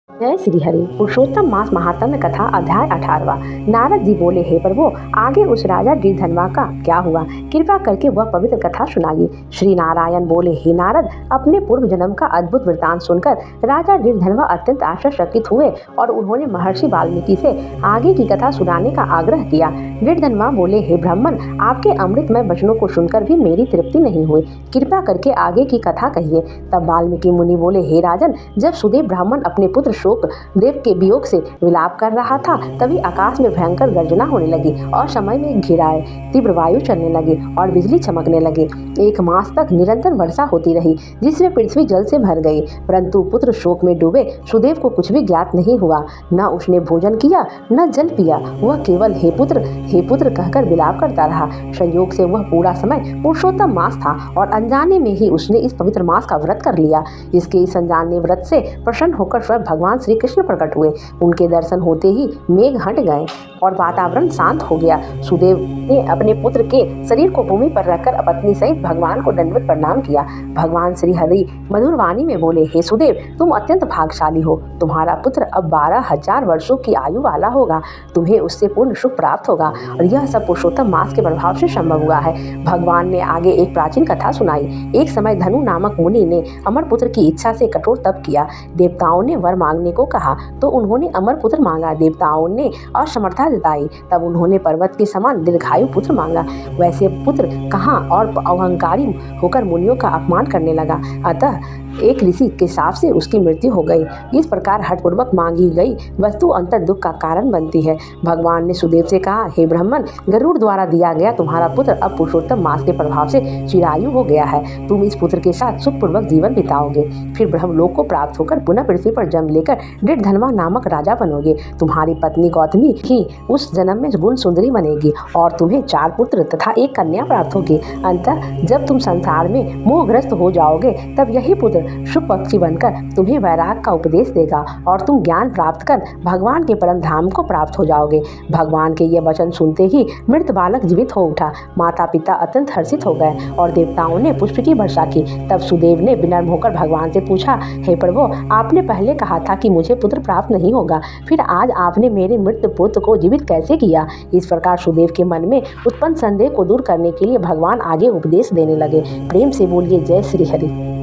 जय श्री हरि। पुरुषोत्तम मास महात्म्य कथा अध्याय 18वां। नारद जी बोले, हे प्रभु, आगे उस राजा गिरधनवा का क्या हुआ? कृपा करके वह पवित्र कथा सुनाइए। श्री नारायण बोले, हे नारद, अपने पूर्व जन्म का अद्भुत वृतांत सुनकर राजा गिरधनवा अत्यंत आश्चर्यचकित हुए और उन्होंने महर्षि वाल्मीकि से आगे की कथा सुनाने का आग्रह किया। गिरधनवा बोले, हे ब्राह्मण, आपके अमृतमय वचनों को सुनकर भी मेरी तृप्ति नहीं हुई, कृपा करके आगे की कथा कहिए। तब वाल्मीकि मुनि बोले, हे राजन, जब सुदेव ब्राह्मण अपने पुत्र देव के वियोग से विलाप कर रहा था, तभी आकाश में भयंकर गर्जना होने लगी और समय में घिराए तीव्र वायु चलने लगी और बिजली चमकने लगी। 1 मास तक निरंतर वर्षा होती रही, जिसमें पृथ्वी जल से भर गई, परंतु पुत्र शोक में डूबे सुदेव को कुछ भी ज्ञात नहीं हुआ। न उसने भोजन किया, न जल पिया, वह केवल हे पुत्र कहकर विलाप करता रहा। संयोग से वह पूरा समय पुरुषोत्तम मास था और अनजाने में ही उसने इस पवित्र मास का व्रत कर लिया। इसके इस अनजाने व्रत से प्रसन्न होकर स्वयं भगवान श्री कृष्ण प्रकट हुए। उनके दर्शन होते ही मेघ हट गए और वातावरण शांत हो गया। सुदेव ने अपने पुत्र के शरीर को भूमि पर रखकर पत्नी सहित भगवान को दंडवत प्रणाम किया। भगवान श्री हरि मधुर वाणी में बोले, हे सुदेव, तुम अत्यंत भाग्यशाली हो। तुम्हारा पुत्र अब 12,000 वर्षों की आयु वाला होगा। तुम्हें उससे पूर्ण सुख प्राप्त होगा और यह सब पुरुषोत्तम मास के प्रभाव से संभव हुआ है। भगवान ने आगे एक प्राचीन कथा सुनाई। एक समय धनु नामक मुनि ने अमर पुत्र की इच्छा से कठोर तप किया। देवताओं ने वर मांगने को कहा तो उन्होंने अमर पुत्र मांगा। देवताओं ने असमर्थता जताई, तब उन्होंने पर्वत के समान दीर्घायु पुत्र मांगा। वैसे पुत्र कहाँ और अहंकारी होकर मुनियों का अपमान करने लगा। अतः एक ऋषि के शाप से उसकी मृत्यु हो गई। इस प्रकार हठपूर्वक मांगी गई वस्तु अंतर दुख का कारण बनती है। भगवान ने सुदेव से कहा, हे ब्राह्मण, गरुड़ द्वारा दिया गया तुम्हारा पुत्र अब पुरुषोत्तम मास के प्रभाव से चिरायु हो गया है। तुम इस पुत्र के साथ सुखपूर्वक जीवन बिताओगे, फिर ब्रह्मलोक को प्राप्त होकर पुनः पृथ्वी पर जन्म लेकर गिरधनवा नामक राजा बनोगे। तुम्हारी पत्नी गौतमी ही उस जन्म में गुण सुंदरी बनेगी और तुम्हें 4 पुत्र तथा 1 कन्या प्राप्त होगी। अंततः जब तुम संसार में मोहग्रस्त हो जाओगे, तब यही पुत्र शुभ पक्षी बनकर तुम्हें वैराग का उपदेश देगा और तुम ज्ञान प्राप्त कर भगवान के परम धाम को प्राप्त हो जाओगे। भगवान के ये वचन सुनते ही मृत बालक जीवित हो उठा। माता पिता अत्यंत हर्षित हो गए और देवताओं ने पुष्प की वर्षा की। तब सुदेव ने विनम्र होकर भगवान से पूछा, हे प्रभु, आपने पहले कहा था कि मुझे पुत्र प्राप्त नहीं होगा, फिर आज आपने मेरे मृत पुत्र को जीवित कैसे किया? इस प्रकार सुदेव के मन में उत्पन्न संदेह को दूर करने के लिए भगवान आगे उपदेश देने लगे। प्रेम से बोलिए, जय श्री हरि।